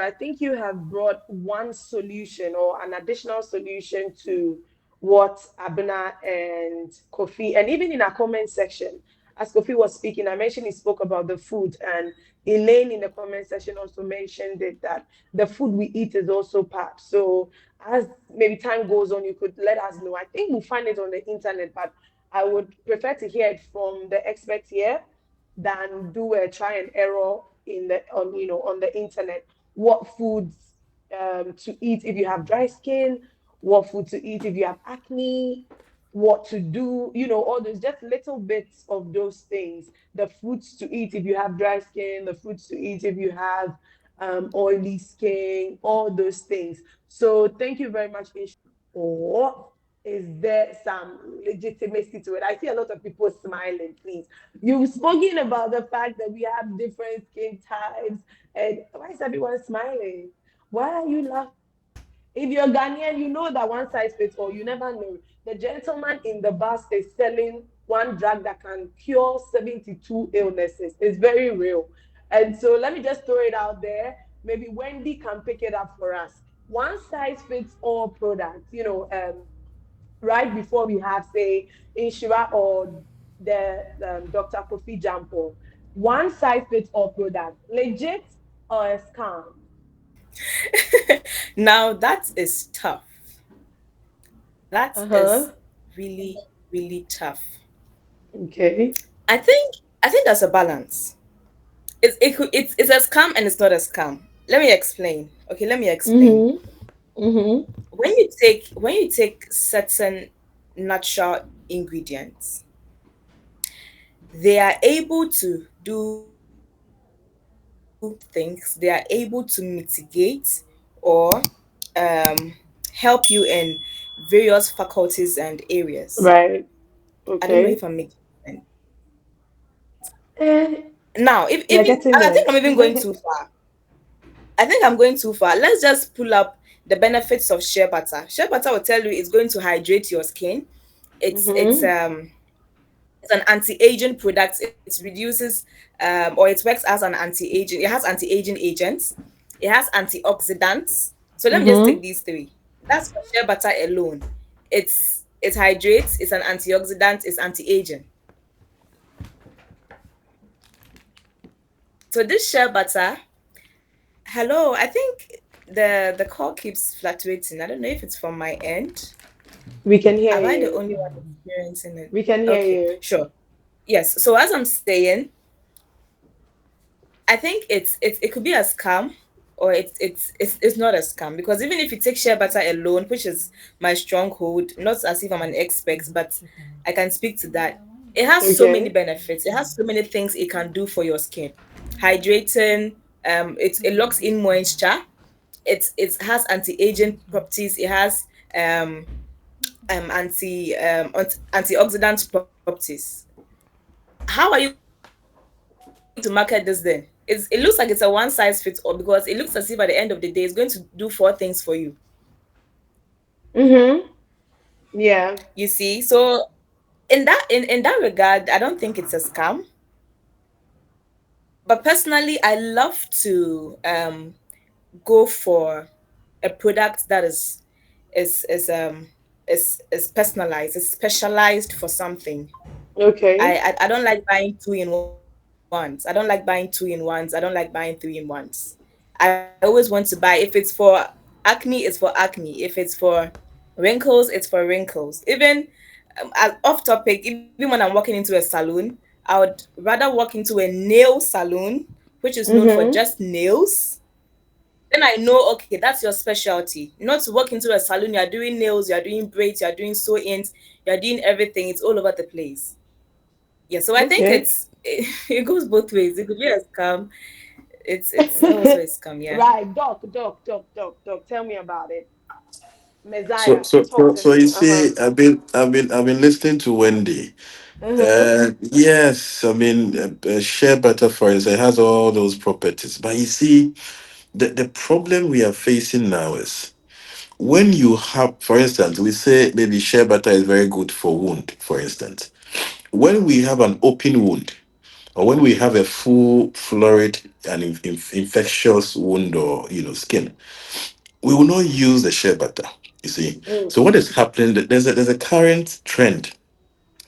I think you have brought one solution or an additional solution to what Abena and Kofi, and even in our comment section, as Kofi was speaking, I mentioned he spoke about the food, and Elaine in the comment section also mentioned it that the food we eat is also part. So as maybe time goes on, you could let us know. I think we'll find it on the internet, but I would prefer to hear it from the experts here than do a try and error in the on on the internet. What foods to eat if you have dry skin, what food to eat if you have acne, what to do, all those just little bits of those things. The foods to eat if you have dry skin, the foods to eat if you have oily skin, all those things. So thank you very much, Ish. Or is there some legitimacy to it? I see a lot of people smiling, please. You've spoken about the fact that we have different skin types. And why is everyone smiling? Why are you laughing? If you're Ghanaian, you know that one size fits all. You never know. The gentleman in the bus is selling one drug that can cure 72 illnesses. It's very real. And so let me just throw it out there. Maybe Wendy can pick it up for us. One size fits all product, right before we have, say, Nhyira or the Dr. Kofi Jampo. One size fits all product, legit or a scam? Now that is tough. That is Uh-huh. really, really tough. Okay. I think there's a balance. It's a scam and it's not a scam. Let me explain. Okay, let me explain. Mm-hmm. Mm-hmm. When you take certain natural ingredients, they are able to do things. They are able to mitigate or help you in various faculties and areas. Right. I don't know Okay. if I'm making sense. Eh, Now, if you're even getting I there. think I'm even going too far. I think I'm going too far. Let's just pull up the benefits of shea butter. Shea butter will tell you it's going to hydrate your skin. It's it's Mm-hmm. um it's an anti-aging product. It reduces or it works as an anti-aging. It has anti-aging agents. It has antioxidants. So let me just take Mm-hmm. these three. That's for shea butter alone. It hydrates. It's an antioxidant. It's anti-aging. So this shea butter. Hello, I think the call keeps fluctuating. I don't know if it's from my end. We can hear Am I the you. only one experiencing it? We can hear Okay, you. sure. Yes. So as I'm saying, I think it could be a scam or it's not a scam because even if you take shea butter alone, which is my stronghold, not as if I'm an expert, but I can speak to that. It has so many Okay. benefits. It has so many things it can do for your skin. Hydrating, it locks in moisture. It has anti-aging properties. It has um antioxidant properties. How are you going to market this then? It looks like it's a one size fits all because it looks as if at the end of the day it's going to do four things for you. Mm-hmm. Yeah. You see, so in that regard, I don't think it's a scam. But personally, I love to go for a product that is is um is personalized, is specialized for something. Okay. I don't like buying two in ones. I don't like buying two in ones. I don't like buying three in ones. I always want to buy, if it's for acne, it's for acne. If it's for wrinkles, it's for wrinkles. Even off topic, even when I'm walking into a salon, I would rather walk into a nail salon, which is known for Mm-hmm. just nails. Then I know, okay, that's your specialty. Not to walk into a salon, you're doing nails, you're doing braids, you're doing sew-ins, you're doing everything. It's all over the place. Yeah, so I think Okay. it goes both ways. It could be a scam. It's also a scam, yeah. Right. Doc. Tell me about it. So, Messiah, so, talk so, to so me. you Uh-huh. see, I've been listening to Wendy. Mm-hmm. Yes, I mean, shea butter, for instance, it has all those properties. But you see, the problem we are facing now is when you have, for instance, we say maybe shea butter is very good for wound, for instance. When we have an open wound, or when we have a full florid and infectious wound or skin, we will not use the shea butter. You see, Mm. so what is happening? There's a current trend.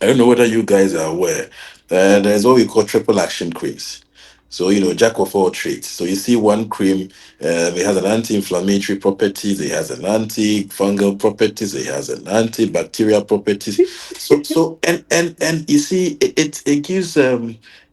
I don't know whether you guys are aware. There's what we call triple action creams. So, jack of all trades. So you see one cream, it has an anti-inflammatory properties, it has an anti-fungal properties, it has an antibacterial properties. And you see, it gives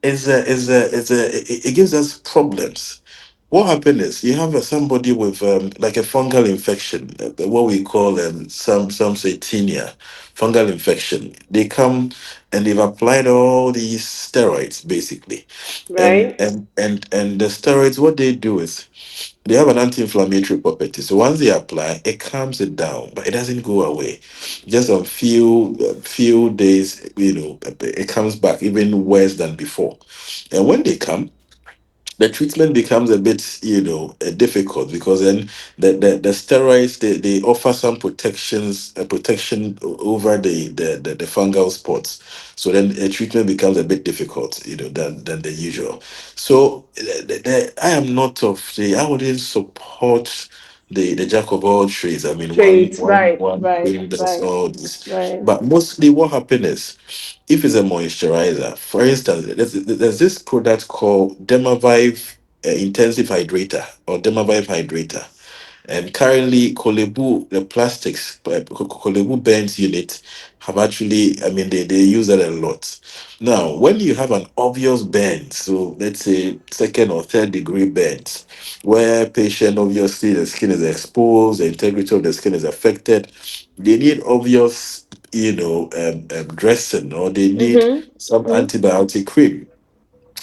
it gives us problems. What happened is you have somebody with like a fungal infection, what we call some say tinea, fungal infection. They come and they've applied all these steroids basically, and Right? the steroids, what they do is they have an anti-inflammatory property. So once they apply, it calms it down, but it doesn't go away. Just a few days, it comes back even worse than before. And when they come, the treatment becomes a bit, difficult, because then the steroids, they offer some protection over the fungal spots. So then the treatment becomes a bit difficult, than the usual. So I am not of the I wouldn't support the jack of all trades. I mean, one Trades. one Right, one right, thing does right, all this, right. but mostly what happens is, if it's a moisturizer, for instance, there's this product called Dermavive Intensive Hydrator, or Dermavive Hydrator. And currently, Kolebu, the plastics, Kolebu burns unit have actually, I mean, they use that a lot. Now, when you have an obvious burn, so let's say second or third degree burns, where patient, obviously the skin is exposed, the integrity of the skin is affected, they need obvious, dressing, or they need some Mm-hmm. Mm-hmm. antibiotic cream.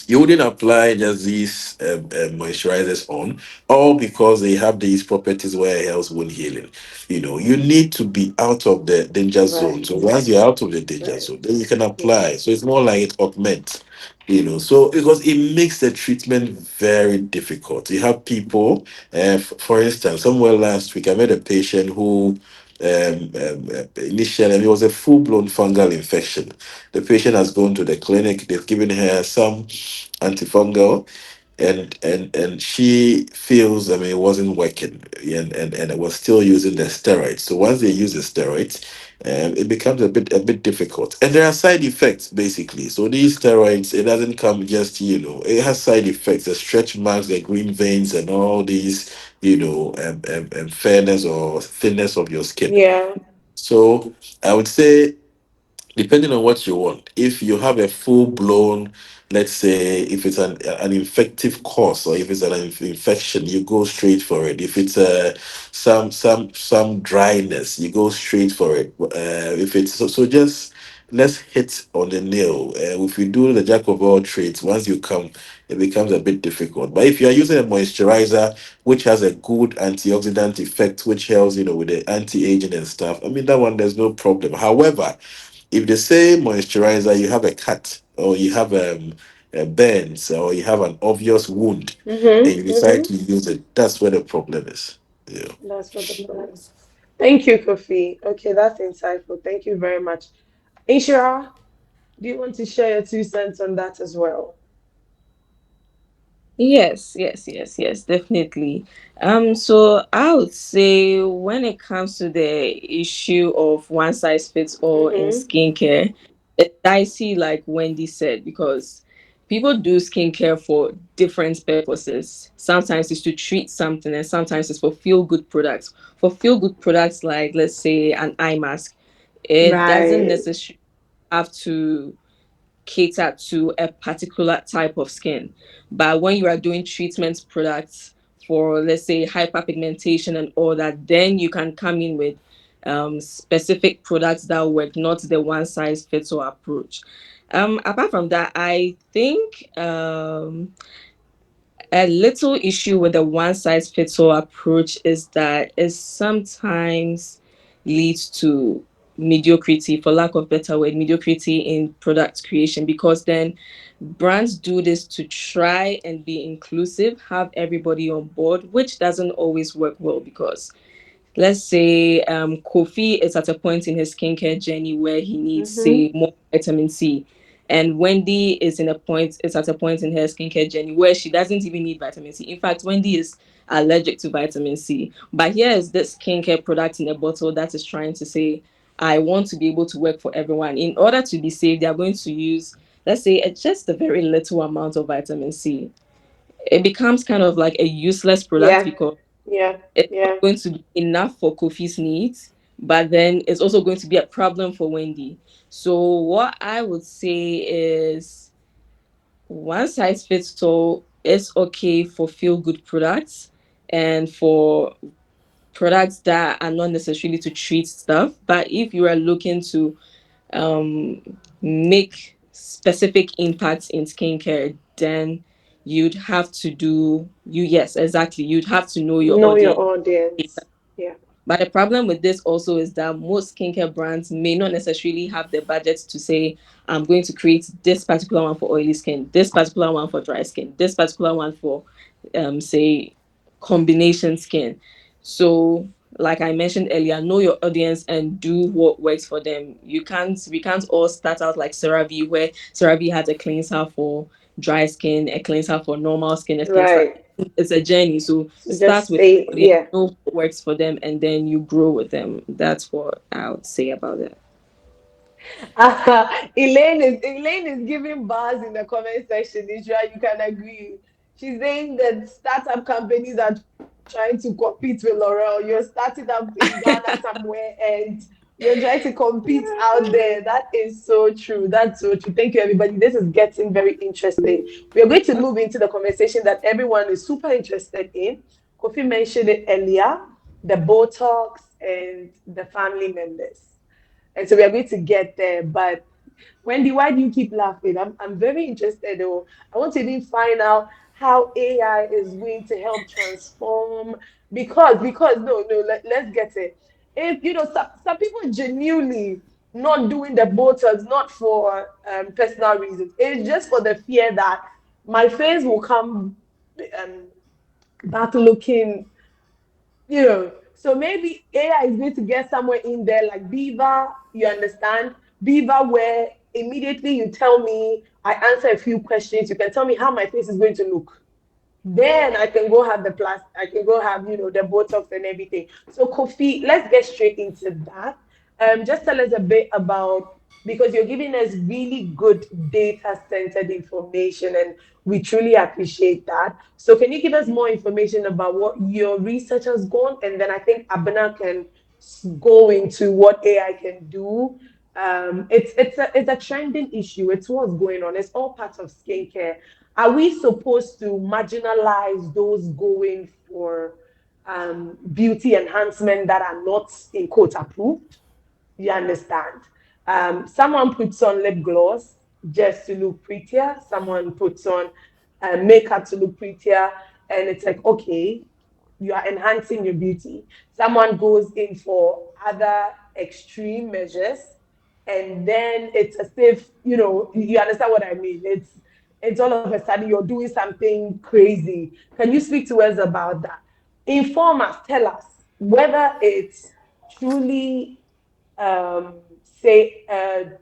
You wouldn't apply just these moisturizers on, all because they have these properties where it helps wound healing. You need to be out of the danger zone. Right, So once you're out of the danger right. zone, then you can Yeah. apply. So it's more like it augments. So because it makes the treatment very difficult. You have people, for instance, somewhere last week, I met a patient who initially, it was a full-blown fungal infection. The patient has gone to the clinic, they've given her some antifungal, and she feels, I mean, it wasn't working, and it was still using the steroids. So once they use the steroids, it becomes a bit difficult, and there are side effects basically. So these steroids, it doesn't come just, it has side effects, the stretch marks, the green veins, and all these, fairness or thinness of your skin. Yeah. So I would say, depending on what you want, if you have a full blown, let's say, if it's an infective cause, or if it's an infection, you go straight for it. If it's some dryness, you go straight for it. If it's so just let's hit on the nail. If you do the jack of all trades, once you come, it becomes a bit difficult. But if you are using a moisturizer which has a good antioxidant effect, which helps, with the anti-aging and stuff, I mean, that one, there's no problem. However, if the same moisturizer, you have a cut, or you have a burns, or you have an obvious wound, and you Mm-hmm. decide Mm-hmm. to use it, that's where the problem is. Yeah. That's what the problem is. Thank you, Kofi. Okay, that's insightful. Thank you very much. Inshira, do you want to share your 2 cents on that as well? Yes, definitely. So I would say when it comes to the issue of one size fits all in Mm-hmm. skincare, it's dicey, like Wendy said, because people do skincare for different purposes. Sometimes it's to treat something, and sometimes it's for feel good products. For feel good products, like let's say an eye mask, it doesn't Right. necessarily have to cater to a particular type of skin. But when you are doing treatment products for, let's say, hyperpigmentation and all that, then you can come in with specific products that work, not the one size fits all approach. Apart from that, I think a little issue with the one size fits all approach is that it sometimes leads to mediocrity, for lack of better word, mediocrity in product creation, because then brands do this to try and be inclusive, have everybody on board, which doesn't always work well, because let's say Kofi is at a point in his skincare journey where he needs, Mm-hmm. say, more vitamin C. And Wendy is at a point in her skincare journey where she doesn't even need vitamin C. In fact, Wendy is allergic to vitamin C. But here is this skincare product in a bottle that is trying to say, I want to be able to work for everyone. In order to be safe, they are going to use, let's say, just a very little amount of vitamin C. It becomes kind of like a useless product Yeah. because Yeah. it's not Yeah. going to be enough for Kofi's needs, but then it's also going to be a problem for Wendy. So what I would say is one size fits all is okay for feel good products and for products that are not necessarily to treat stuff. But if you are looking to um, make specific impacts in skincare, then you'd have to do you yes, exactly. You'd have to know your Know your audience. audience. Yeah. But the problem with this also is that most skincare brands may not necessarily have the budget to say, I'm going to create this particular one for oily skin, this particular one for dry skin, this particular one for, say, combination skin. So, like I mentioned earlier, know your audience and do what works for them. We can't all start out like CeraVe, where CeraVe has a cleanser for dry skin, a cleanser for normal skin, a cleanser. Right. It's a journey. So So start just with stay. audience, Yeah. know what works for them, and then you grow with them. That's what I would say about it. Elaine is giving bars in the comment section. Nhyira, you can agree. She's saying that startup companies are trying to compete with L'Oreal. You're starting up in Ghana somewhere and you're trying to compete out there. That is so true. That's so true. Thank you, everybody. This is getting very interesting. We are going to move into the conversation that everyone is super interested in. Kofi mentioned it earlier, the Botox and the family members. And so we are going to get there. But Wendy, why do you keep laughing? I'm very interested though. I want to even find out how AI is going to help transform because no, let's get it. If you know some people genuinely not doing the Botox, not for personal reasons. It's just for the fear that my face will come um, back looking, so maybe AI is going to get somewhere in there like Beaver, you understand? Beaver, where immediately you tell me, I answer a few questions, you can tell me how my face is going to look. Then I can go have the plastic, I can go have, the Botox and everything. So, Kofi, let's get straight into that. Just tell us a bit about, because you're giving us really good data centered information and we truly appreciate that. So, can you give us more information about what your research has gone? And then I think Abena can go into what AI can do. It's a trending issue. It's what's going on. It's all part of skincare. Are we supposed to marginalize those going for beauty enhancement that are not in quote approved? You understand? Someone puts on lip gloss just to look prettier. Someone puts on makeup to look prettier, and it's like, okay, you are enhancing your beauty. Someone goes in for other extreme measures, and then it's as if you understand what I mean. It's all of a sudden you're doing something crazy. Can you speak to us about that? Inform us, tell us whether it's truly say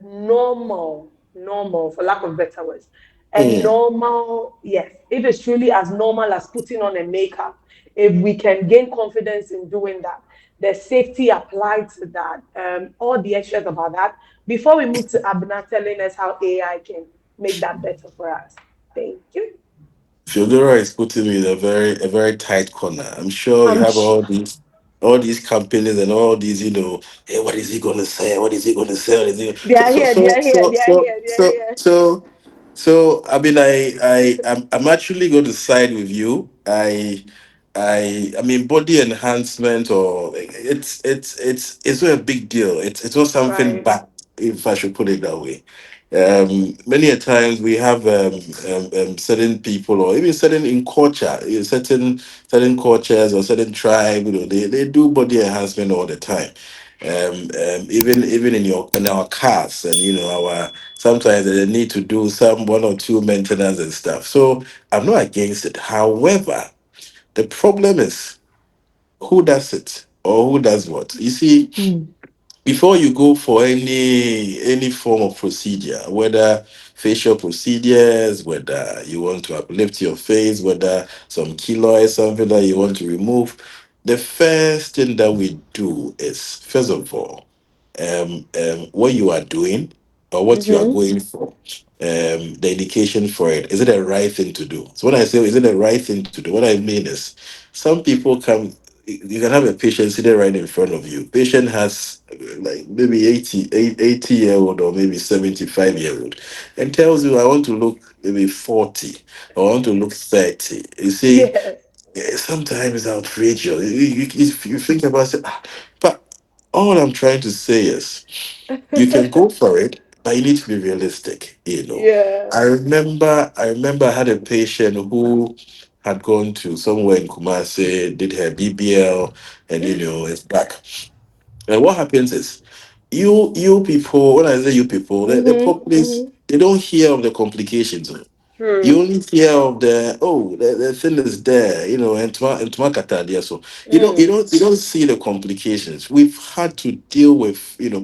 normal for lack of better words, a Mm. normal, yes, if it's truly as normal as putting on a makeup, if we can gain confidence in doing that, the safety applied to that, all the extras about that, before we move to Abna telling us how AI can make that better for us. Thank you. Theodora is putting me in a very tight corner. I'm sure you I'm have sure. all these companies and all these, hey, what is he gonna say? What is he gonna say? What is he... They So are so here, they so are here, so they are so here, they are so here. so so I mean I'm actually going to side with you. I mean body enhancement or it's not a big deal. It's not something Right. bad, if I should put it that way. Many a times we have certain people or even certain in culture, certain cultures or certain tribe, they do body enhancement all the time. Even in our cars and our sometimes they need to do some one or two maintenance and stuff. So I'm not against it. However, the problem is who does it or who does what. You see, Mm. before you go for any form of procedure, whether facial procedures, whether you want to uplift your face, whether some keloid, something that you want to remove, the first thing that we do is, first of all, what you are doing or what you are Mm-hmm. going for, the indication for it. Is it the right thing to do? So when I say is it the right thing to do, what I mean is some people come, you can have a patient sitting right in front of you. Patient has like maybe 80-year-old or maybe 75-year-old and tells you, I want to look maybe 40 or I want to look 30. You see, Yeah. sometimes it's outrageous. You think about it, but all I'm trying to say is you can go for it, but you need to be realistic. Yeah. I remember I had a patient who had gone to somewhere in Kumasi, did her BBL, and it's back. And what happens is you people, when I say you people, the Mm-hmm. populace, Mm-hmm. they don't hear of the complications. You True. only hear of the thing is there, and Tumakata there. So Mm. you don't see the complications. We've had to deal with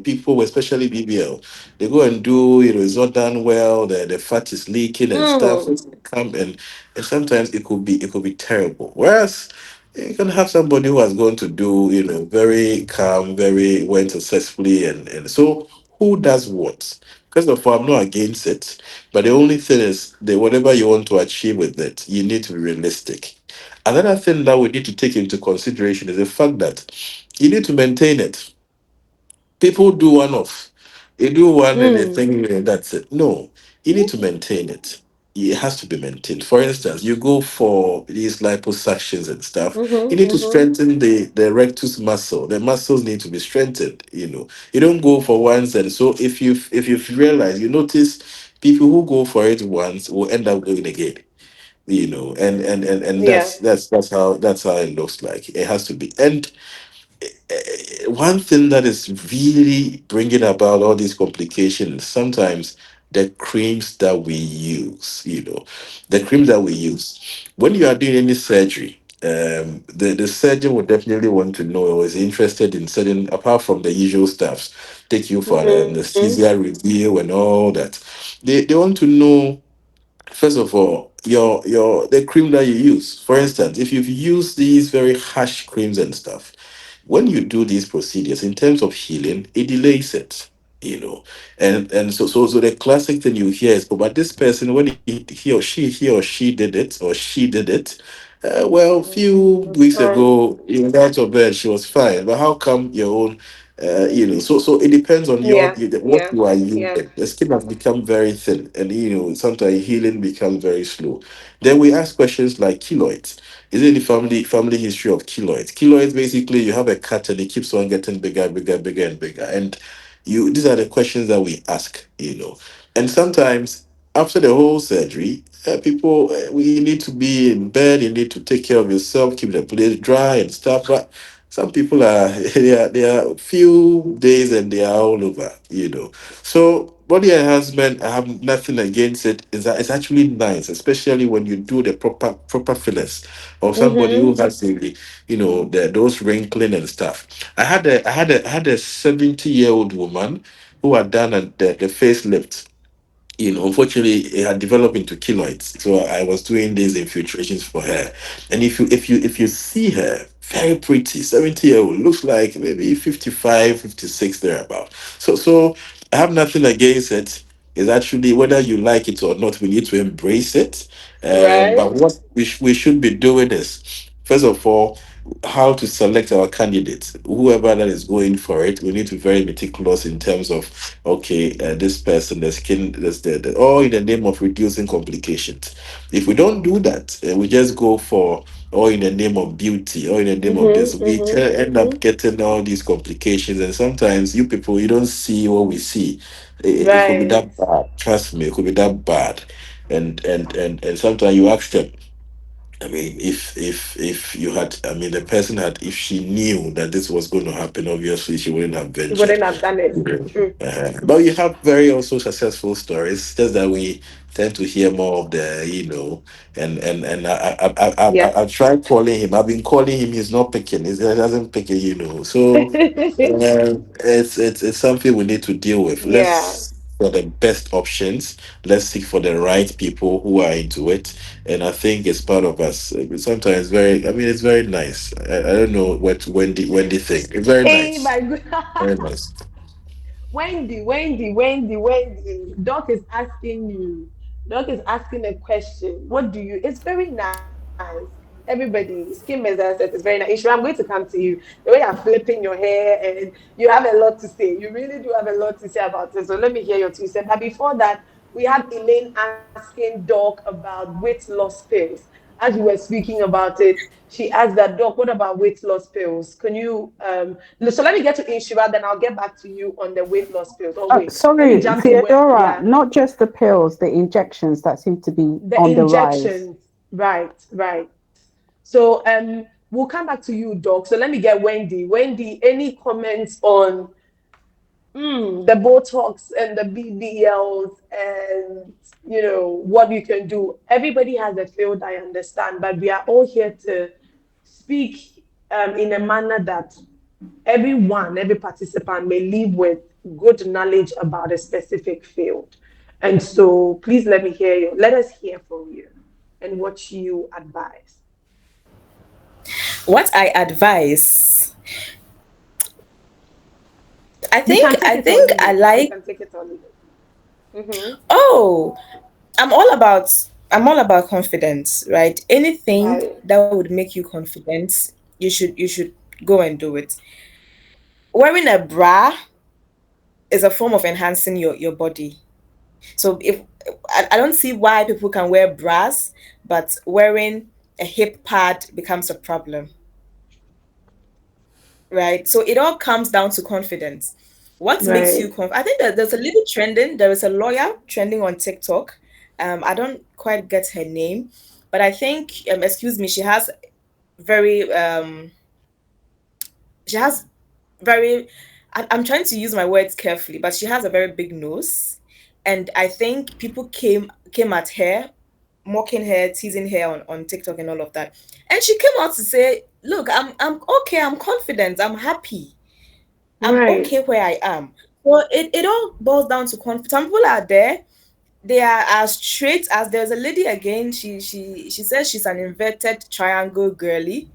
people, especially BBL. They go and do, it's not done well, the fat is leaking and stuff. Mm. So come and sometimes it could be terrible. Whereas you can have somebody who has gone to do, very calm, very went successfully and so who does what? First of all, I'm not against it. But the only thing is that whatever you want to achieve with it, you need to be realistic. Another thing that we need to take into consideration is the fact that you need to maintain it. People do one off. They do one and they Mm. think that's it. No, you need to maintain it. It has to be maintained. For instance, you go for these liposuctions and stuff. You Mm-hmm. need to Mm-hmm. strengthen the rectus muscle. The muscles need to be strengthened. You don't go for once and so if you realize, you notice people who go for it once will end up going again. And Yeah. that's how it looks like. It has to be. And one thing that is really bringing about all these complications sometimes the creams that we use, the creams that we use when you are doing any surgery. The surgeon would definitely want to know or is interested in certain, apart from the usual stuffs, take you for an Mm-hmm. anesthesia review and all that. They want to know, first of all, your the cream that you use. For instance, if you've used these very harsh creams and stuff, when you do these procedures, in terms of healing, it delays it. And so the classic thing you hear is, "Oh, but this person, when he or she did it or she did it, well, a few That's weeks fine. ago, out of bed, she was fine. But how come your own?" So it depends on Yeah. what Yeah. you are Yeah. using. The skin has become very thin, and sometimes healing becomes very slow. Then we ask questions like keloids. Is it the family history of keloids? Keloids, basically, you have a cut and it keeps on getting bigger, bigger, bigger, and bigger. And these are the questions that we ask. And sometimes after the whole surgery, people, we need to be in bed. You need to take care of yourself, keep the place dry and stuff. But some people are they are few days and they are all over. So body enhancement, I have nothing against it. Is that it's actually nice, especially when you do the proper fillers of somebody who Mm-hmm. has those wrinkling and stuff. I had a 70-year-old woman who had done the facelift. Unfortunately, it had developed into keloids. So I was doing these infiltrations for her. And if you see her, very pretty, 70-year-old, looks like maybe 55, 56 thereabout. So I have nothing against it. It's actually whether you like it or not, we need to embrace it. But Right. what we should be doing is, first of all, how to select our candidates. Whoever that is going for it, we need to be very meticulous in terms of, okay, this person, the skin, all in the name of reducing complications. If we don't do that, we just go for all in the name of beauty, all in the name of this, Mm-hmm. we Mm-hmm. can end Mm-hmm. up getting all these complications. And sometimes you people, you don't see what we see. It could be Right. that bad. Trust me, it could be that bad. And sometimes you ask them, I mean, if you had, I mean, the person had, if she knew that this was going to happen, obviously she wouldn't have You ventured. wouldn't have done it. Mhm. True. But you have very also successful stories. Just that we tend to hear more of and I've tried calling him. I've been calling him. He's not picking. He doesn't pick it. So it's something we need to deal with. Yeah. for the best options. Let's seek for the right people who are into it. And I think it's part of us. Sometimes very, I mean, it's very nice. I don't know what Wendy think. It's very Hey, nice. my good. Very nice. Wendy. Doc is asking you. Doc is asking a question. What do you? It's very nice. Everybody, skin measure set is very nice. Ishra, I'm going to come to you. The way you're flipping your hair and you have a lot to say. You really do have a lot to say about it. So let me hear your 2 cents. But before that, we have Elaine asking Doc about weight loss pills. As you were speaking about it, she asked that, Doc, what about weight loss pills? Can you so let me get to Inshira, then I'll get back to you on the weight loss pills. Oh wait, let me Sorry, jump to what, Theodora, yeah, not just the pills, the injections that seem to be the on the rise. injections. Right. So we'll come back to you, Doc. So let me get Wendy. Wendy, any comments on the Botox and the BBLs and what you can do? Everybody has a field, I understand, but we are all here to speak in a manner that every participant may leave with good knowledge about a specific field. And so please let me hear you. Let us hear from you and what you advise. What I advise, I You think can take I it or think leave I it. You like. can take it or leave it. Mm-hmm. Oh, I'm all about confidence, right? Anything Right. that would make you confident, you should go and do it. Wearing a bra is a form of enhancing your body. So if I don't see why people can wear bras, but wearing a hip pad becomes a problem, right? So it all comes down to confidence. What makes you Right. I think that there's a little trending. There is a lawyer trending on TikTok. I don't quite get her name, but I think excuse me, very um she has very I'm trying to use my words carefully, but she has a very big nose. And I think people came at her, mocking her, teasing her on TikTok and all of that. And she came out to say, look, I'm okay, I'm confident, I'm happy. I'm Right. okay where I am. So it all boils down to confidence. Some people are there, they are as straight as there's a lady again. She says she's an inverted triangle girly.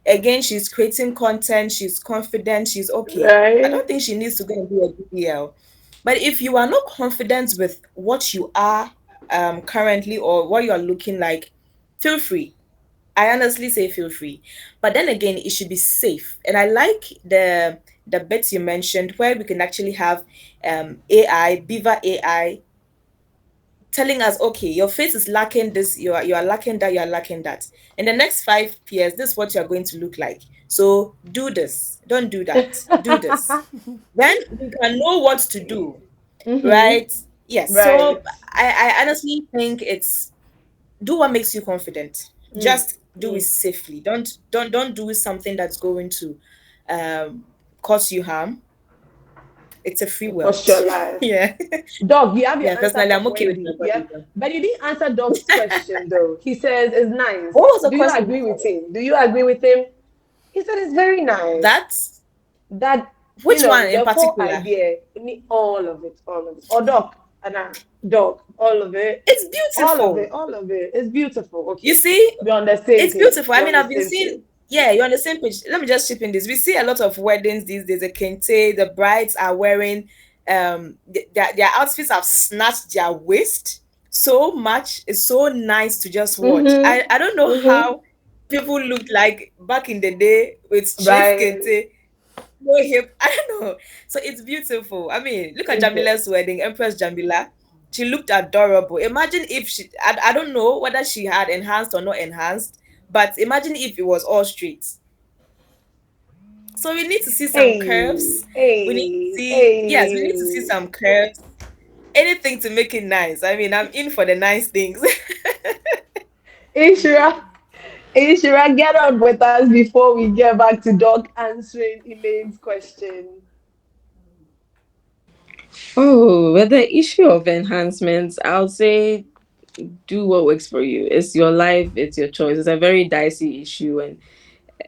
Again, she's creating content, she's confident, she's okay. I Right. don't think she needs to go and do a BBL. But if you are not confident with what you are currently or what you are looking like, feel free. I honestly say feel free. But then again, it should be safe. And I like the bits you mentioned where we can actually have AI, Beaver AI, telling us, okay, your face is lacking this, you are lacking that, you are lacking that. In the next 5 years, this is what you are going to look like. So do this, don't do that, do this. Then we can know what to do, Mm-hmm. right? Yes. So Right. I honestly think it's do what makes you confident. Mm. Just do it Mm. safely. Don't do something that's going to um cause you harm. It's a free Cost world. your life. Yeah. Dog, you have your Yeah, answer personally, from I'm okay with my Wendy. body Yep. though. But you didn't answer Dog's question though. He says it's nice. What was the Do you question? agree with him? Do you agree with him? He said it's very nice. That's That which one in the whole particular? idea, all of it. Or dog, all of it, It's beautiful. all of it. It's beautiful. You Okay, see, we're on the same it's page. beautiful. I We're on mean, the I've been same seeing, page. yeah, you're on the same page. Let me just chip in this. We see a lot of weddings these days. The kente, the brides are wearing, their outfits have snatched their waist so much. It's so nice to just watch. Mm-hmm. I don't know Mm-hmm. how people looked like back in the day with straight Right. kente, no hip. I don't know. So it's beautiful. I mean, look at Is it? Jamila's wedding, Empress Jamila. She looked adorable. Imagine if I don't know whether she had enhanced or not enhanced, but imagine if it was all straight. So we need to see some Hey, curves. We need to hey, see, yes, we need to see hey. some curves. Anything to make it nice. I mean, I'm in for the nice things. Ishra, Ishra, get on with us before we get back to Doc answering Elaine's question. Oh, with the issue of enhancements, I would say do what works for you. It's your life, it's your choice. It's a very dicey issue, and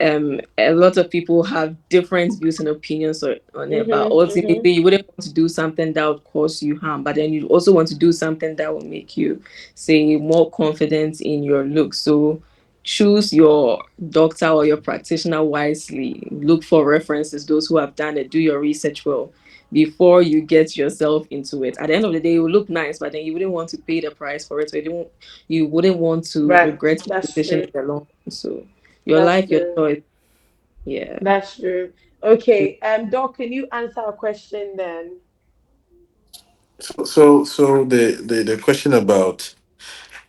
a lot of people have different views and opinions on it, but Mhm. Mhm. ultimately you wouldn't want to do something that would cause you harm, but then you also want to do something that will make you, say, more confident in your look. So choose your doctor or your practitioner wisely. Look for references, those who have done it. Do your research well before you get yourself into it. At the end of the day, it will look nice, but then you wouldn't want to pay the price for it. So you wouldn't want to Right. regret your That's decision true. in the long run. So your That's life, your true. choice. Yeah. That's true. Okay. Doc, can you answer a question then? So the question about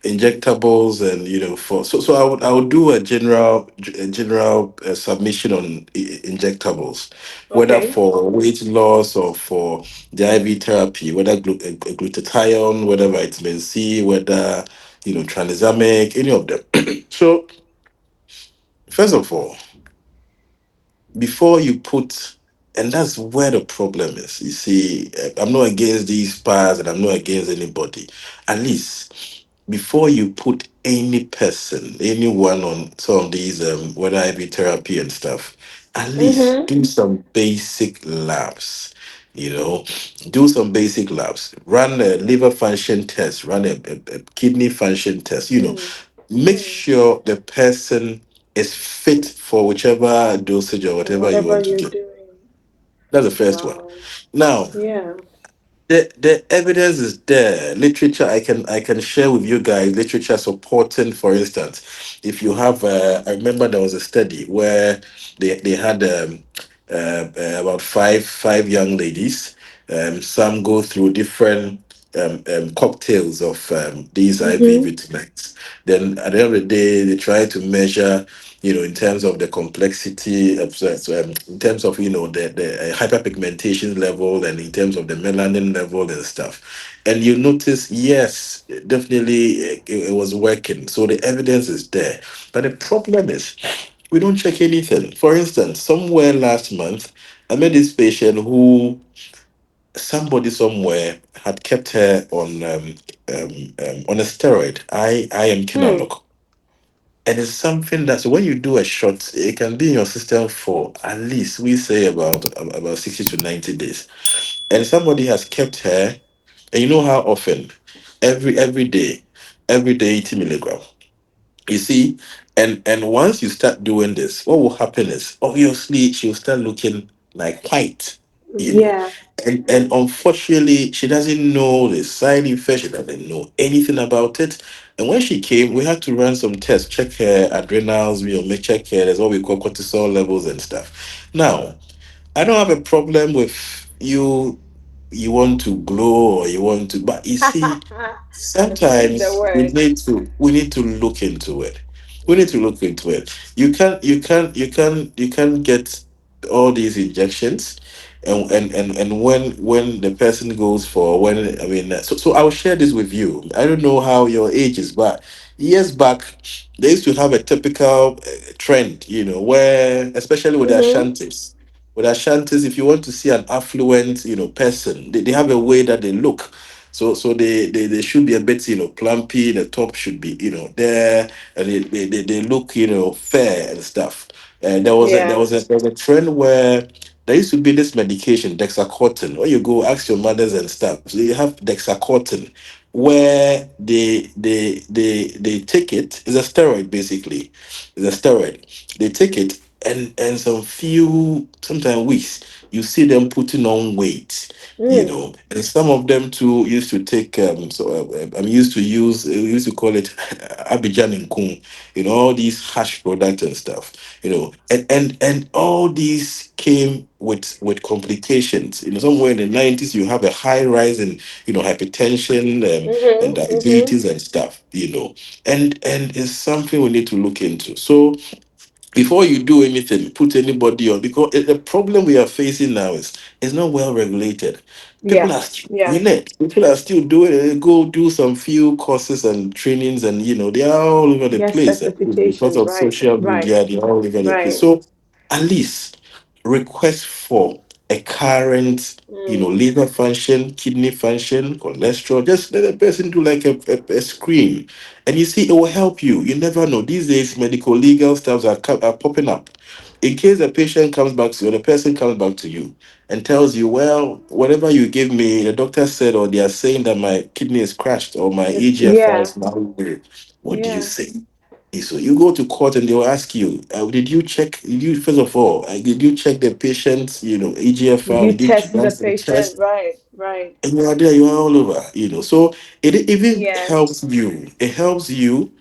injectables and for so I would do a general submission on injectables, whether Okay. for weight loss or for the IV therapy, whether glutathione, whether vitamin C, whether tranexamic, any of them. So first of all, before you put, and that's where the problem is. You see, I'm not against these spas and I'm not against anybody. At least before you put any person, anyone on some of these, whether IV therapy and stuff, at least Mhm. do some basic labs. Do some basic labs. Run a liver function test. Run a kidney function test. Mm. Make Mm. sure the person is fit for whichever dosage or For whatever you whatever want to you're do. doing. That's the first one. Wow. Now, Yeah. the evidence is there. Literature, I can share with you guys literature supporting, for instance, if you have I remember there was a study where they had about five young ladies. Some go through different cocktails of these IV Mhm. vitamins. Then at the end of the day, they try to measure, in terms of the complexity of, in terms of, the hyperpigmentation level and in terms of the melanin level and stuff. And you notice, yes, definitely it was working. So the evidence is there. But the problem is, we don't check anything. For instance, somewhere last month, I met this patient who somebody somewhere had kept her on a steroid. I am Hmm. Kinalok. And it's something that, so when you do a shot, it can be in your system for at least, we say, about 60 to 90 days. And somebody has kept her, and you know how often? Every day 80 milligram. You see, and once you start doing this, what will happen is obviously she'll start looking like white, you know. Yeah. And unfortunately, she doesn't know the side effects, she doesn't know anything about it. And when she came, we had to run some tests, check her adrenals, make check her, there's what we call cortisol levels and stuff. Now, I don't have a problem with you want to glow or you want to, but you see, Use the sometimes we word. need to we need to look into it. We need to look into it. You can't get all these injections, and when the person goes for, when I mean, so I'll share this with you. I don't know how your age is, but years back they used to have a typical trend, where, especially with the Mhm. Ashantis. With Ashantis, if you want to see an affluent, person, they have a way that they look. So they should be a bit, plumpy. The top should be, there, and they look, fair and stuff. And Yeah. there was a trend where there used to be this medication, Dexacortin. When you go ask your mothers and stuff, so you have Dexacortin, where they take it. It's a steroid, basically. It's a steroid. They take it, and some few, sometimes weeks, you see them putting on weight, Mm. and some of them too used to take, I'm used to use, we used to call it Abidjan and Kun, all these hash products and stuff, and all these came with complications. Somewhere in the 90s, you have a high rise in, hypertension, and Mhm. Mhm. diabetes and stuff, and it's something we need to look into. So before you do anything, put anybody on, because the problem we are facing now is it's not well regulated. People Yeah. are still Yeah. doing it. People are still doing it. They go do some few courses and trainings, and they are all over the Yes, place. Because certifications. of Right. social Right. media, they're all over the place. Right. So at least request for a current, Mm. liver function, kidney function, cholesterol. Just let a person do like a screen. And you see, it will help you. You never know. These days, medical legal stuffs are popping up. In case a patient comes back to you, or the person comes back to you and tells you, well, whatever you give me, the doctor said, or they are saying that my kidney is crashed or my EGFR Yeah, is now low. What do you yeah. say? So you go to court and they will ask you, did you check, did you, first of all, did you check the patient's, Did EGFR, you did you test run the some patient? tests? Right, right. And you are there, you are all over. So it even Yes. helps you. It helps you,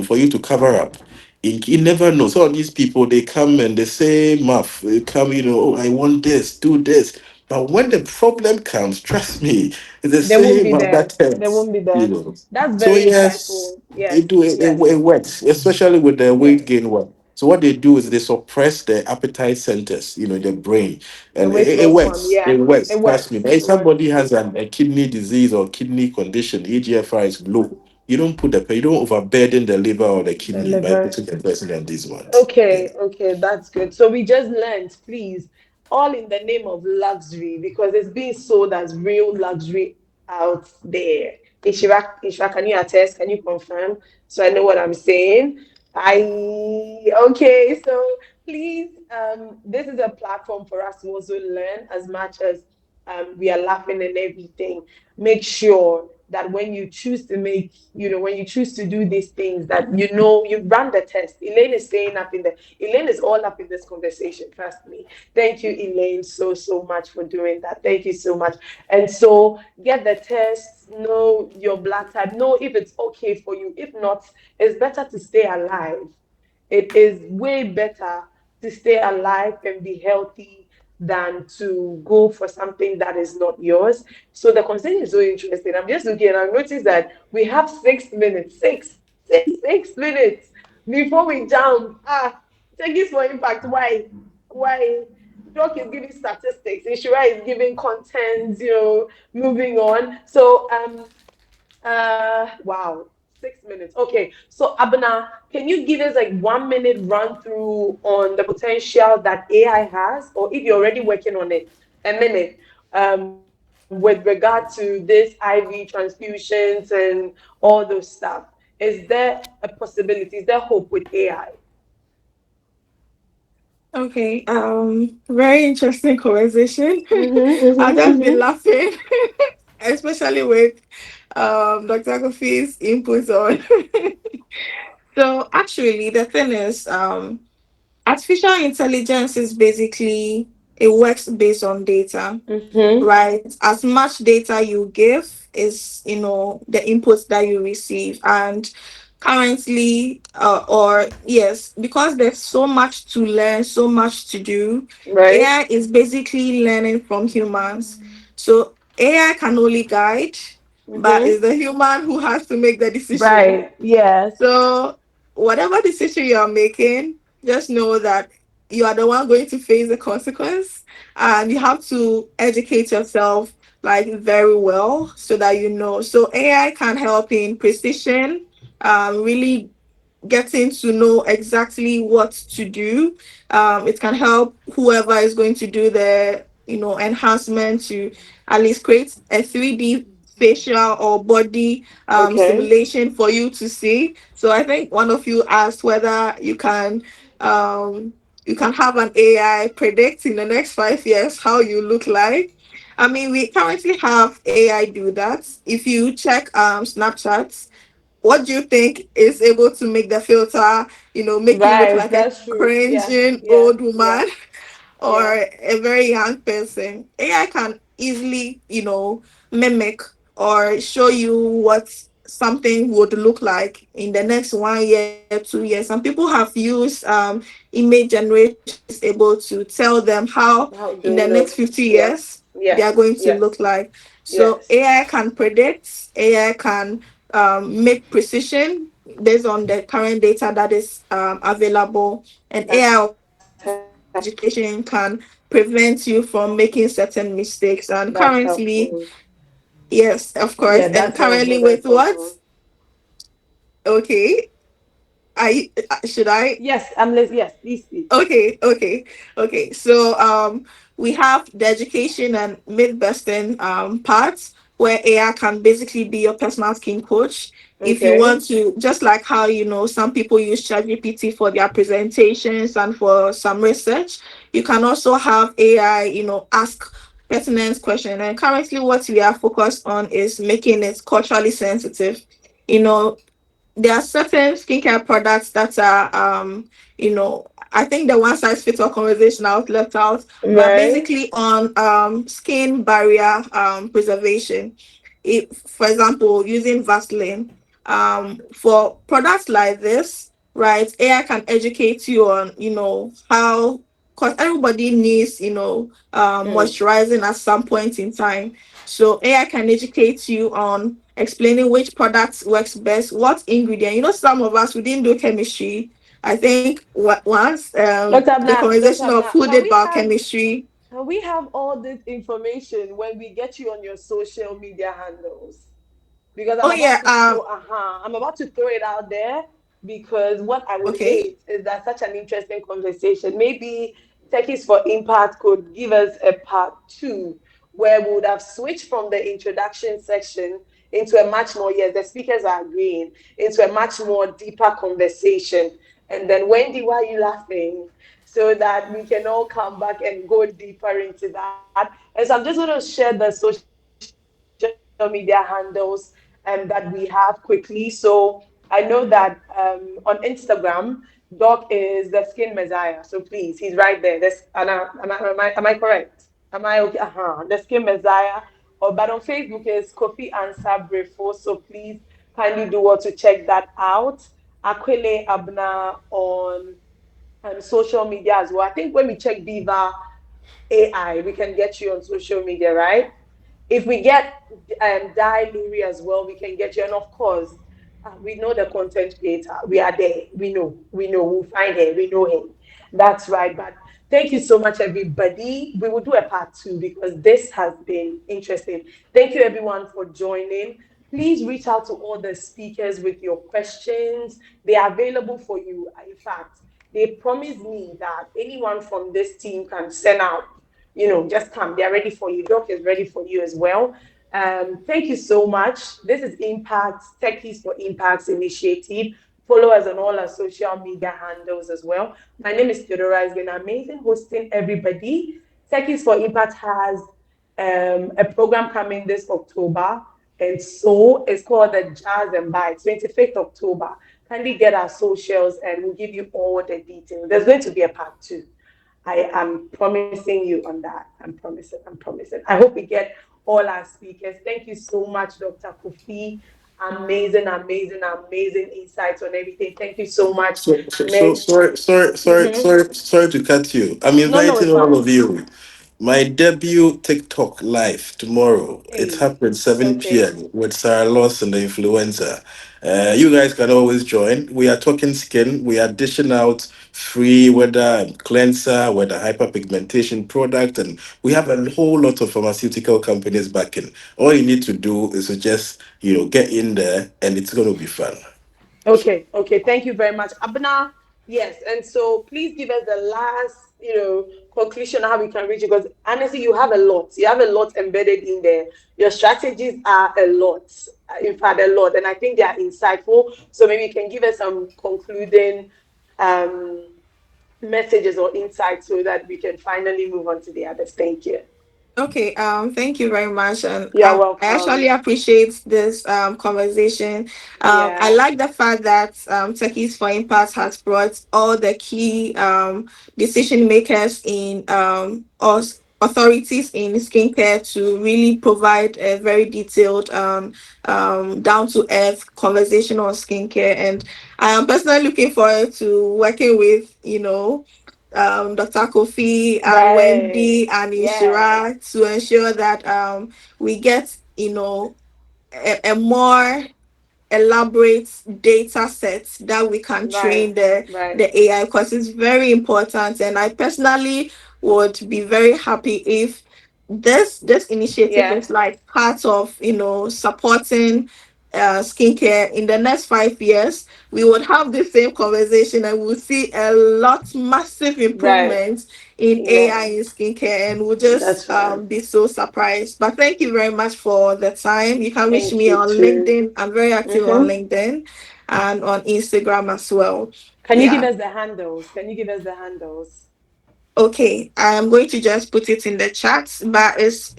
for you to cover up. You never know. Some of these people, they come and they say, muff, they come, oh, I want this, do this. But when the problem comes, trust me, it's the They won't same be mouth that there. They tells, won't be there. So That's so very yes, insightful. Yes, it do yes, it works, especially with the weight yes. gain one. So what they do is they suppress the appetite centers, in the brain, The and weight it loss one. works. It Yeah, works. it Trust me. works. But if It works. somebody has a kidney disease or kidney condition, EGFR is low. You don't overburden the liver or the The kidney by liver. putting the person on these ones. Yeah. Okay, okay, that's good. So we just learned, please, all in the name of luxury because it's being sold as real luxury out there. Ishira, can you attest? Can you confirm? So I know what I'm saying. Okay, so please, this is a platform for us to also learn as much as we are laughing and everything. Make sure that when you choose to make, when you choose to do these things, that you run the test. Elaine is saying up in the Elaine is all up in this conversation. Trust me. Thank you, Elaine, so much for doing that. Thank you so much. And so get the test, know your blood type, know if it's okay for you. If not, it's better to stay alive. It is way better to stay alive and be healthy than to go for something that is not yours. So the conversation is so interesting. I'm just looking and I noticed that we have 6 minutes, 6 minutes before we jump. Take this for impact. Why? Why? Doc is giving statistics. Ishira is giving content, moving on. So wow, 6 minutes. Okay, so Abena, can you give us like 1 minute run through on the potential that AI has, or if you're already working on it, a minute, with regard to this IV transfusions and all those stuff? Is there a possibility? Is there hope with AI? Okay, very interesting conversation. Mm-hmm, I've mm-hmm, just been mm-hmm. laughing, especially with Dr. Kofi's inputs on. So actually, the thing is, artificial intelligence is basically, it works based on data, Mm-hmm. right? As much data you give is, the inputs that you receive. And currently, or yes, because there's so much to learn, so much to do, Right? AI is basically learning from humans. So AI can only guide, but Mm-hmm. it's the human who has to make the decision. Right. Yes. So, whatever decision you are making, just know that you are the one going to face the consequence, and you have to educate yourself like very well so that you know. So, AI can help in precision, really getting to know exactly what to do. It can help whoever is going to do the enhancement to at least create a 3D facial or body Okay. simulation for you to see. So I think one of you asked whether um, you can have an AI predict in the next 5 years how you look like. I mean, we currently have AI do that. If you check Snapchat, what do you think is able to make the filter, make you look Right. like a That's true. Yeah. cringing Yeah. old Yeah. woman or Yeah. a very young person? AI can easily, mimic or show you what something would look like in the next 1 year, 2 years. Some people have used image generation that is able to tell them how How in the do next look? 50 Yes. years they are Yes. going to look Yes. like. So Yes. AI can predict, AI can make precision based on the current data that is available, and That's AI helpful. education can prevent you from making certain mistakes. And That's currently, helpful. yes, of Yeah, course, and that's helpful. currently with That's what? helpful. Okay, Should I? Yes, yes, please speak. Okay. So we have the education and myth busting parts where AI can basically be your personal skin coach. If you Okay. want to, just like how some people use ChatGPT for their presentations and for some research, you can also have AI, ask pertinent question. And currently, what we are focused on is making it culturally sensitive. You know, there are certain skincare products that are I think the one size fits all conversation I was left out, but Right. basically on skin barrier preservation. For example, using Vaseline, for products like this, right? AI can educate you on how, because everybody needs Mm. moisturizing at some point in time. So AI can educate you on explaining which products works best, what ingredient. Some of us, we didn't do chemistry. I think once the Dr. conversation of Abna, who did biochemistry. can we have all this information when we get you on your social media handles? Because Oh yeah. I'm about to throw it out there, because what I would Okay. hate is that such an interesting conversation. Maybe Techies for Impact could give us a part two where we would have switched from the introduction section into a much more, yes, the speakers are agreeing, into a much more deeper conversation. And then, Wendy, why are you laughing? So that we can all come back and go deeper into that. And so I'm just going to share the social media handles that we have quickly. So I know that on Instagram, Doc is the skin messiah. So please, he's right there. Am I correct? Am I okay? The skin messiah. But on Facebook is Kofi Answer Brifoas. So please kindly do want to check that out. Akweley Abena on social media as well. I think when we check Viva AI, we can get you on social media, right? If we get Dai Luri as well, we can get you. And of course, we know the content creator. We are there. We know. We'll find him. We know him. That's right. But thank you so much, everybody. We will do a part two because this has been interesting. Thank you, everyone, for joining. Please reach out to all the speakers with your questions. They are available for you. In fact, they promised me that anyone from this team can send out, just come. They're ready for you. Doc is ready for you as well. Thank you so much. This is Impact, Techies for Impacts Initiative. Follow us on all our social media handles as well. My name is Theodora. It's been amazing hosting everybody. Techies for Impact has a program coming this October. And so it's called the Jazz and Bites, 25th October. Kindly get our socials and we'll give you all the details. There's going to be a part two. I am promising you on that. I'm promising. I'm promising. I hope we get all our speakers. Thank you so much, Dr. Kofi. Amazing, amazing, amazing insights on everything. Thank you so much. So sorry to cut you. I'm No, no, inviting it's all fine. of you. My debut TikTok live tomorrow. It Hey, happens 7 okay. p.m. with Sarah Lawson, the influencer. You guys can always join. We are talking skin. We are dishing out free, whether cleanser, whether hyperpigmentation product, and we have a whole lot of pharmaceutical companies backing. All you need to do is to just get in there, and it's going to be fun. Okay, okay. Thank you very much. Abena, yes. And so please give us the last, conclusion how we can reach it. Because honestly, you have a lot. You have a lot embedded in there. Your strategies are a lot. In fact, a lot. And I think they are insightful. So maybe you can give us some concluding messages or insights so that we can finally move on to the others. Thank you. Okay, thank you very much. And You're I actually welcome. appreciate this conversation. I Yeah. like the fact that Techies for Impact has brought all the key decision makers in us authorities in skincare to really provide a very detailed down to earth conversation on skincare. And I am personally looking forward to working with Dr. Kofi and Right. Wendy and Yes. Nhyira to ensure that we get a more elaborate data set that we can Right. train the Right. AI, because it's very important. And I personally would be very happy if this initiative Yeah. is like part of supporting. skincare in the next 5 years, we would have the same conversation and we'll see a lot massive Right. improvements in AI Yeah, in skincare, and we'll that's just right. be so surprised. But thank you very much for the time. You can reach Thank me you on too. LinkedIn. I'm very active on Mm-hmm. LinkedIn and on Instagram as well. Can you give Yeah. us the handles? Can you give us the handles? Okay, I am going to just put it in the chat, but it's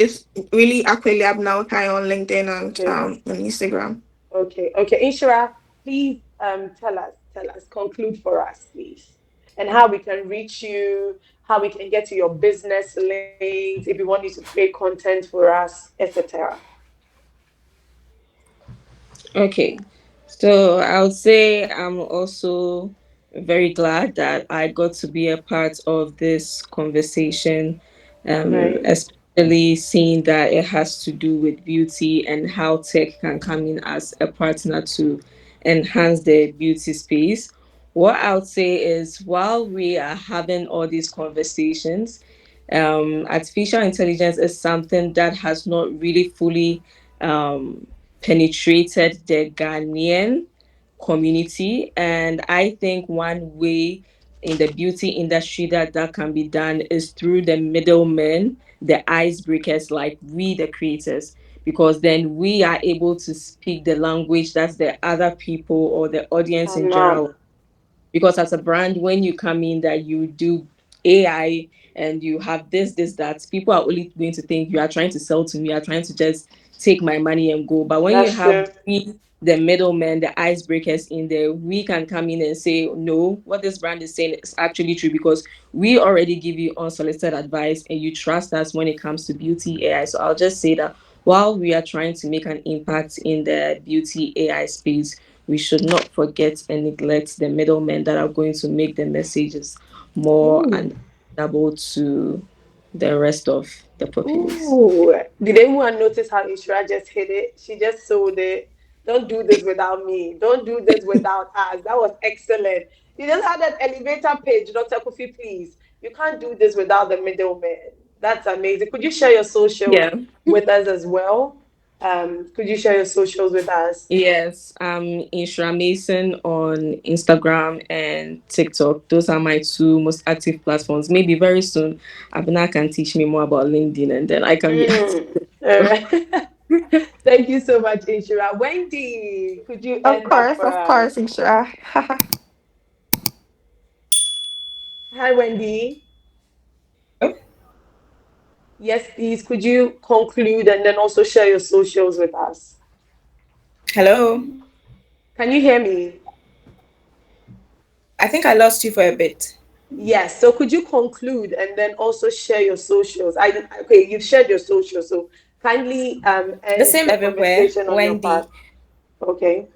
really Akweley Abena Okai on LinkedIn and Okay. on Instagram. Okay. Okay. Inshira, please tell us, conclude for us, please. And how we can reach you, how we can get to your business links, if we want you to create content for us, etc. Okay. So I would say I'm also very glad that I got to be a part of this conversation, Right. especially seeing that it has to do with beauty and how tech can come in as a partner to enhance the beauty space. What I would say is while we are having all these conversations, artificial intelligence is something that has not really fully penetrated the Ghanaian community. And I think one way in the beauty industry that can be done is through the middlemen, the icebreakers, like we, the creators, because then we are able to speak the language that the other people or the audience in Ama. general, because as a brand, when you come in that you do AI and you have this that, people are only going to think you are trying to sell to me, you are trying to just take my money and go. But when you That's have true. we, the middlemen, the icebreakers in there, we can come in and say no, what this brand is saying is actually true, because we already give you unsolicited advice and you trust us when it comes to beauty AI. So I'll just say that while we are trying to make an impact in the beauty AI space, we should not forget and neglect the middlemen that are going to make the messages more Ooh. understandable to the rest of the populace. Ooh, did anyone notice how Ishra just hit it? She just sold it. Don't do this without me. Don't do this without us. That was excellent. You just had an elevator page, Dr. Kofi, please. You can't do this without the middleman. That's amazing. Could you share your socials Yeah. with us as well? Could you share your socials with us? Yes, I'm Nhyira Maison on Instagram and TikTok. Those are my two most active platforms. Maybe very soon, Abena can teach me more about LinkedIn and then I can be active. All right. Thank you so much, Ishra. Wendy, could you end up for Of us? course, Insha. Hi, Wendy. Hello? Yes, please. Could you conclude and then also share your socials with us? Hello? Can you hear me? I think I lost you for a bit. Yes. So could you conclude and then also share your socials? Okay, you've shared your socials, so kindly The end same the everywhere, conversation on your part. Wendy. Okay.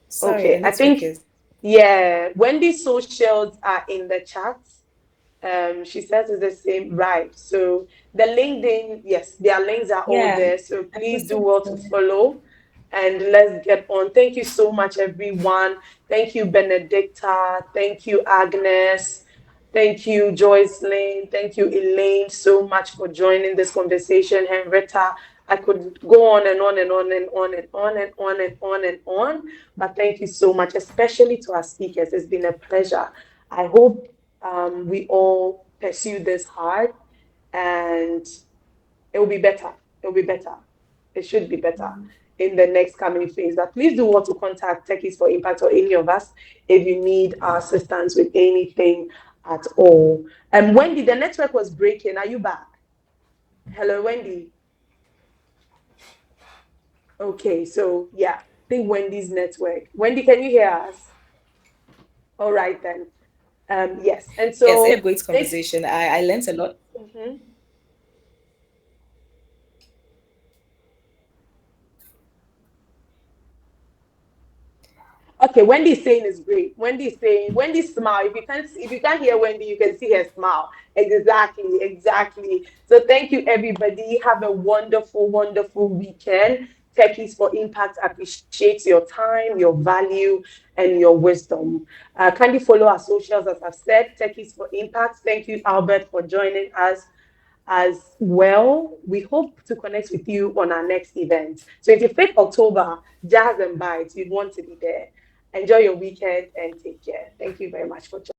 Sorry, the Okay. I network think is. yeah, Wendy's socials are in the chat. She says it's the same, right? So the LinkedIn, yes, their links are all Yeah, there. So I please do posted well to it. follow and let's get on. Thank you so much, everyone. Thank you, Benedicta. Thank you, Agnes. Thank you, Joycelyn. Thank you, Elaine, so much for joining this conversation. Henrietta, I could go on and on and on and on and on and on and on and on. But thank you so much, especially to our speakers. It's been a pleasure. I hope we all pursue this hard and it will be better. It will be better. It should be better in the next coming phase. But please do want to contact Techies for Impact or any of us if you need our assistance with anything at all. And Wendy, the network was breaking. Are you back? Hello, Wendy. Okay, so yeah, I think Wendy's network. Wendy, can you hear us? All right then. Yes, and Yes, a so great thank. conversation. I learned a lot. Mhm. Okay, Wendy is saying is great. Wendy is saying Wendy smile. If you can't hear Wendy, you can see her smile. Exactly, exactly. So thank you everybody. Have a wonderful, wonderful weekend. Techies for Impact appreciates your time, your value, and your wisdom. Kindly follow our socials as I've said. Techies for Impact. Thank you, Albert, for joining us. as well. We hope to connect with you on our next event. 25th October, Jazz and Bites. You'd want to be there. Enjoy your weekend and take care. Thank you very much for joining.